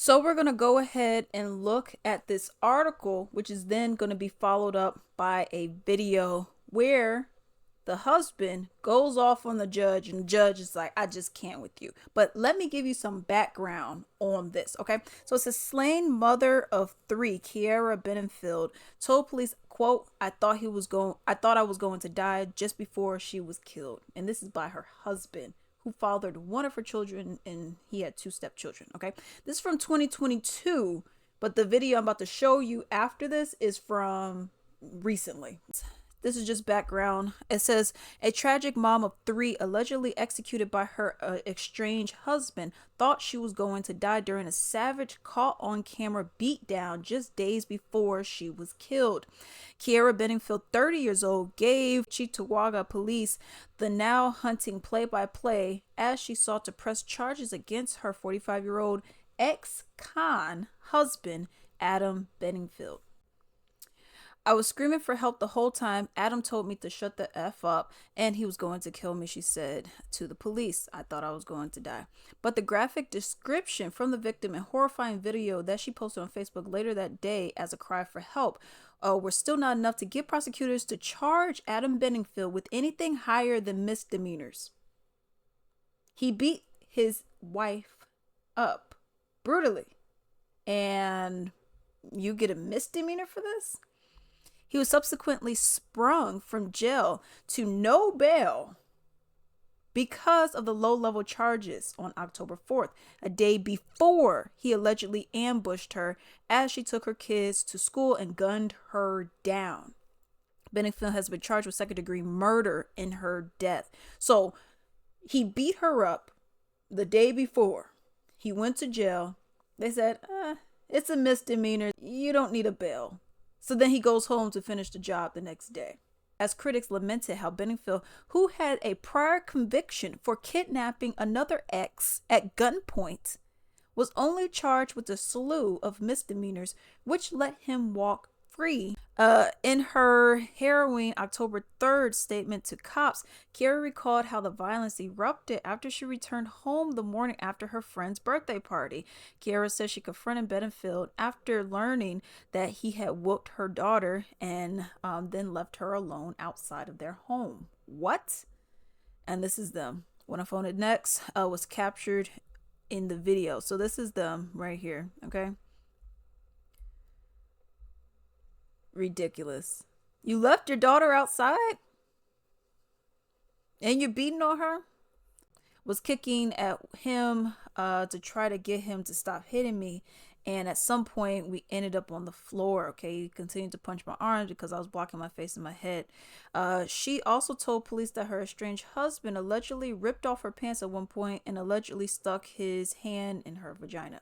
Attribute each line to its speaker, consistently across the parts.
Speaker 1: So we're going to go ahead and look at this article, which is then going to be followed up by a video where the husband goes off on the judge and the judge is like, I just can't with you. But let me give you some background on this, okay? So it's a slain mother of 3, Kiara Benenfield, told police, quote, I thought I was going to die just before she was killed. And this is by her husband, who fathered one of her children, and he had 2 stepchildren, okay? This is from 2022, but the video I'm about to show you after this is from recently. This is just background. It says, a tragic mom of 3 allegedly executed by her estranged husband thought she was going to die during a savage caught on camera beatdown just days before she was killed. Kiara Benenfield, 30 years old, gave Cheektowaga police the now hunting play-by-play as she sought to press charges against her 45-year-old ex-con husband, Adam Benenfield. I was screaming for help the whole time. Adam told me to shut the F up and he was going to kill me, she said to the police. I thought I was going to die. But the graphic description from the victim and horrifying video that she posted on Facebook later that day as a cry for help were still not enough to get prosecutors to charge Adam Benenfield with anything higher than misdemeanors. He beat his wife up brutally, and you get a misdemeanor for this? He was subsequently sprung from jail to no bail because of the low-level charges on October 4th, a day before he allegedly ambushed her as she took her kids to school and gunned her down. Benenfield has been charged with second-degree murder in her death. So he beat her up the day before. He went to jail. They said, it's a misdemeanor. You don't need a bail. So then he goes home to finish the job the next day. As critics lamented how Benenfield, who had a prior conviction for kidnapping another ex at gunpoint, was only charged with a slew of misdemeanors, which let him walk free. In her harrowing October 3rd statement to cops, Kiara recalled how the violence erupted after she returned home the morning after her friend's birthday party. Kiara said she confronted Benenfield after learning that he had whooped her daughter and then left her alone outside of their home. What? And this is them. When I phoned it next, was captured in the video. So this is them right here, okay? Ridiculous. You left your daughter outside and you're beating on her? Was kicking at him to try to get him to stop hitting me, and at some point we ended up on the floor. Okay, he continued to punch my arms because I was blocking my face and my head. She also told police that her estranged husband allegedly ripped off her pants at one point and allegedly stuck his hand in her vagina.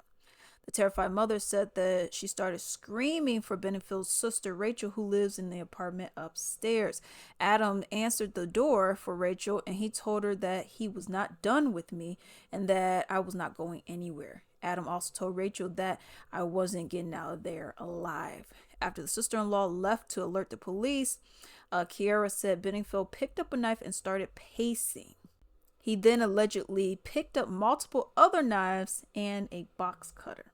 Speaker 1: The terrified mother said that she started screaming for Benenfield's sister, Rachel, who lives in the apartment upstairs. Adam answered the door for Rachel, and he told her that he was not done with me and that I was not going anywhere. Adam also told Rachel that I wasn't getting out of there alive. After the sister-in-law left to alert the police, Kiara said Benenfield picked up a knife and started pacing. He then allegedly picked up multiple other knives and a box cutter.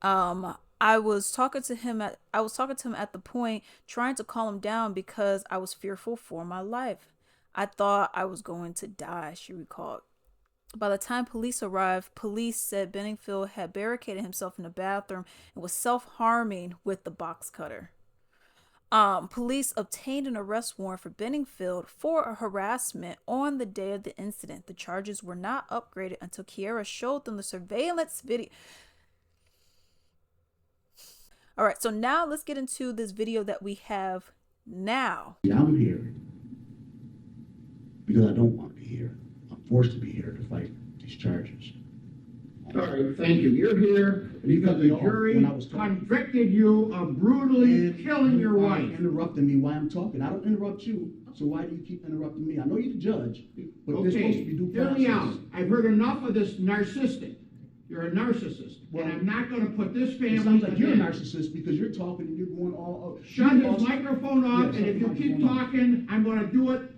Speaker 1: I was talking to him at the point, trying to calm him down because I was fearful for my life. I thought I was going to die, she recalled. By the time police arrived, police said Benenfield had barricaded himself in the bathroom and was self-harming with the box cutter. Police obtained an arrest warrant for Benenfield for harassment on the day of the incident. The charges were not upgraded until Kiara showed them the surveillance video. All right, so now let's get into this video that we have now.
Speaker 2: I'm here because I don't want to be here. I'm forced to be here to fight these charges.
Speaker 3: All right, thank you. You're here because the jury convicted you of brutally killing your wife.
Speaker 2: Interrupting me while I'm talking. I don't interrupt you, so why do you keep interrupting me? I know you're the judge, but
Speaker 3: okay,
Speaker 2: this supposed to be due process.
Speaker 3: Hear me out. I've heard enough of this narcissistic. You're a narcissist, well, and I'm not going to put this family.
Speaker 2: It sounds like you're a narcissist because you're talking and you're going all.
Speaker 3: Shut his microphone off, and if you keep talking, I'm going to do it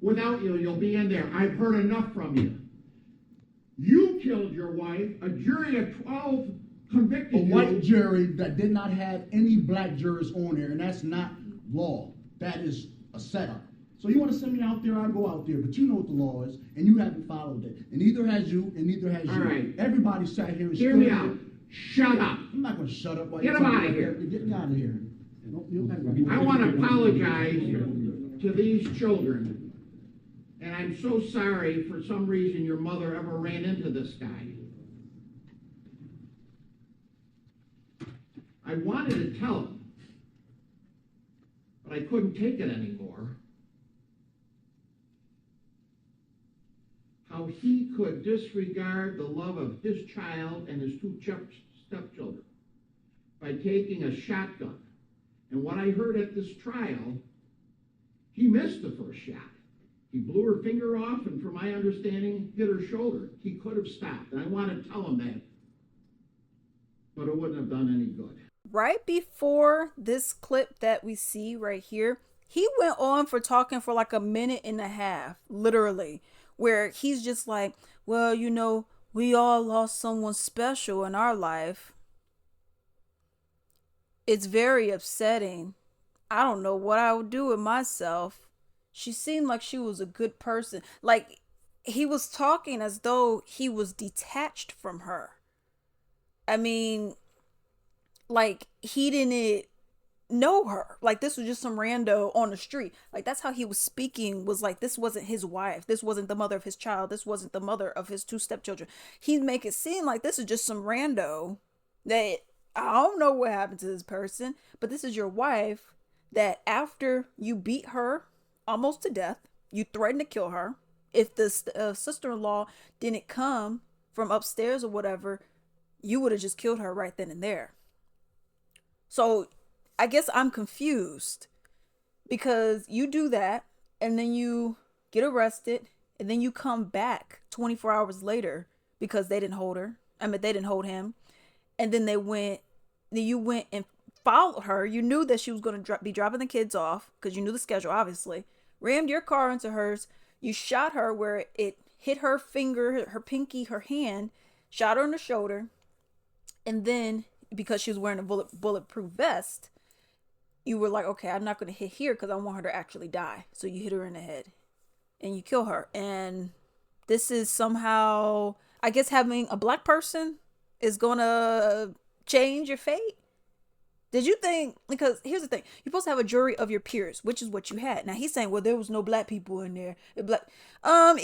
Speaker 3: without you. You'll be in there. I've heard enough from you. You killed your wife. A jury of 12 convicted
Speaker 2: A
Speaker 3: you.
Speaker 2: white jury that did not have any black jurors on there, and that's not law. That is a setup. So you want to send me out there, I'll go out there, but you know what the law is, and you haven't followed it. And neither has you, and neither has
Speaker 3: All
Speaker 2: you.
Speaker 3: right.
Speaker 2: Everybody sat here and
Speaker 3: Hear me out. Shut up.
Speaker 2: I'm not going to shut up. While
Speaker 3: Get
Speaker 2: you're
Speaker 3: him
Speaker 2: talking
Speaker 3: out of
Speaker 2: like
Speaker 3: here.
Speaker 2: that. Get me out of here.
Speaker 3: I want to apologize to these children. And I'm so sorry for some reason your mother ever ran into this guy. I wanted to tell him, but I couldn't take it anymore. How he could disregard the love of his child and his two stepchildren by taking a shotgun. And what I heard at this trial, he missed the first shot. He blew her finger off, and from my understanding, hit her shoulder. He could have stopped, and I want to tell him that, but it wouldn't have done any good.
Speaker 1: Right before this clip that we see right here, he went on for talking for like a minute and a half, literally, where he's just like, well, you know, we all lost someone special in our life. It's very upsetting. I don't know what I would do with myself. She seemed like she was a good person. Like, he was talking as though he was detached from her. I mean, like, he didn't know her. Like, this was just some rando on the street. Like, that's how he was speaking, was like, this wasn't his wife. This wasn't the mother of his child. This wasn't the mother of his two stepchildren. He'd make it seem like this is just some rando that I don't know what happened to this person, but this is your wife that after you beat her almost to death, you threatened to kill her. If the sister-in-law didn't come from upstairs or whatever, you would have just killed her right then and there. So I guess I'm confused, because you do that and then you get arrested and then you come back 24 hours later because they didn't hold her. I mean, they didn't hold him. And then you went and followed her. You knew that she was going to be dropping the kids off because you knew the schedule, obviously. Rammed your car into hers. You shot her where it hit her finger, her pinky, her hand, shot her in the shoulder. And then, because she was wearing a bulletproof vest, you were like, okay, I'm not going to hit here because I want her to actually die. So you hit her in the head and you kill her. And this is somehow, I guess, having a black person is going to change your fate. Did you think, because here's the thing, you're supposed to have a jury of your peers, which is what you had. Now he's saying, well, there was no black people in there. I'll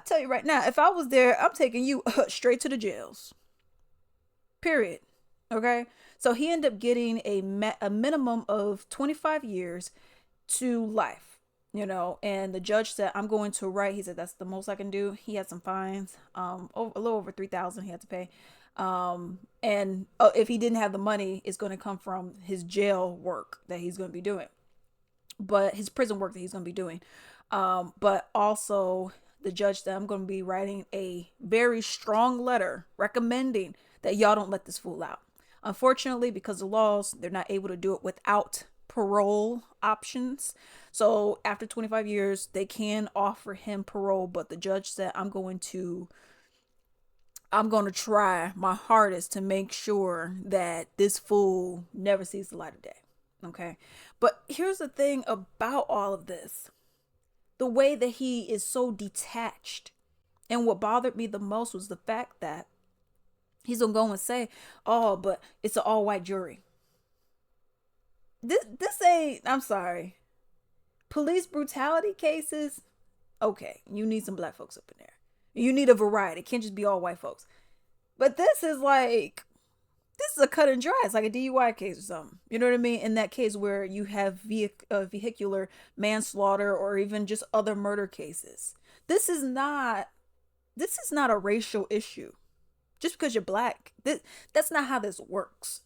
Speaker 1: tell you right now, if I was there, I'm taking you straight to the jails. Period. Okay. So he ended up getting a minimum of 25 years to life, and the judge said, I'm going to write. He said, that's the most I can do. He had some fines, a little over $3,000 he had to pay. If he didn't have the money, it's going to come from his jail work that he's going to be doing, but his prison work that he's going to be doing. But also the judge said, I'm going to be writing a very strong letter recommending that y'all don't let this fool out. Unfortunately, because of laws, they're not able to do it without parole options. So after 25 years, they can offer him parole, but the judge said, I'm going to try my hardest to make sure that this fool never sees the light of day. Okay. But here's the thing about all of this. The way that he is so detached. And what bothered me the most was the fact that he's going to go and say, oh, but it's an all-white jury. This ain't, I'm sorry. Police brutality cases, okay, you need some black folks up in there. You need a variety. It can't just be all white folks. But this is a cut and dry. It's like a DUI case or something. You know what I mean? In that case where you have vehicular manslaughter or even just other murder cases. This is not a racial issue. Just because you're black, that's not how this works.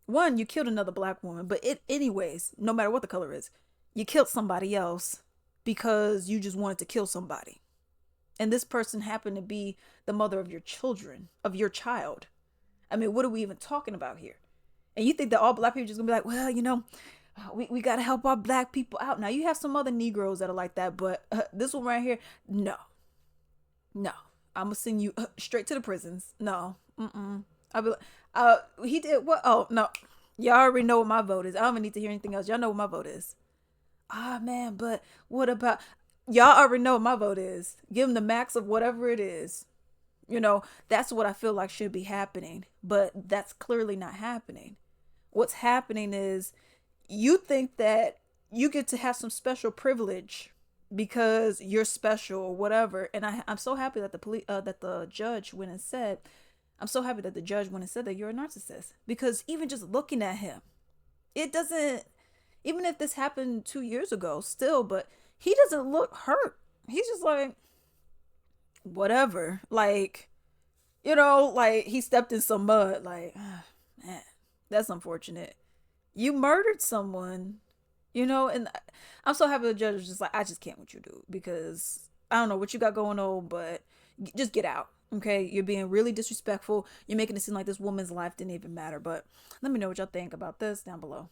Speaker 1: One, you killed another black woman, but anyways, no matter what the color is, you killed somebody else because you just wanted to kill somebody. And this person happened to be the mother of your children, of your child. I mean, what are we even talking about here? And you think that all black people are just gonna be like, well, we got to help our black people out. Now, you have some other Negroes that are like that, but this one right here, no. I'm gonna send you straight to the prisons. No, I'll be like, he did what? Oh no, y'all already know what my vote is. I don't even need to hear anything else. Y'all know what my vote is. Ah man, but what about y'all already know what my vote is? Give him the max of whatever it is. That's what I feel like should be happening, but that's clearly not happening. What's happening is you think that you get to have some special privilege because you're special or whatever. And I'm so happy that that the judge went and said, I'm so happy that the judge went and said that you're a narcissist, because even just looking at him, it doesn't. Even if this happened 2 years ago, still, but he doesn't look hurt. He's just like whatever. Like he stepped in some mud. Like, man, that's unfortunate. You murdered someone, and I'm so happy the judge was just like, I just can't with you, dude, because I don't know what you got going on, but just get out. Okay, you're being really disrespectful. You're making it seem like this woman's life didn't even matter. But let me know what y'all think about this down below.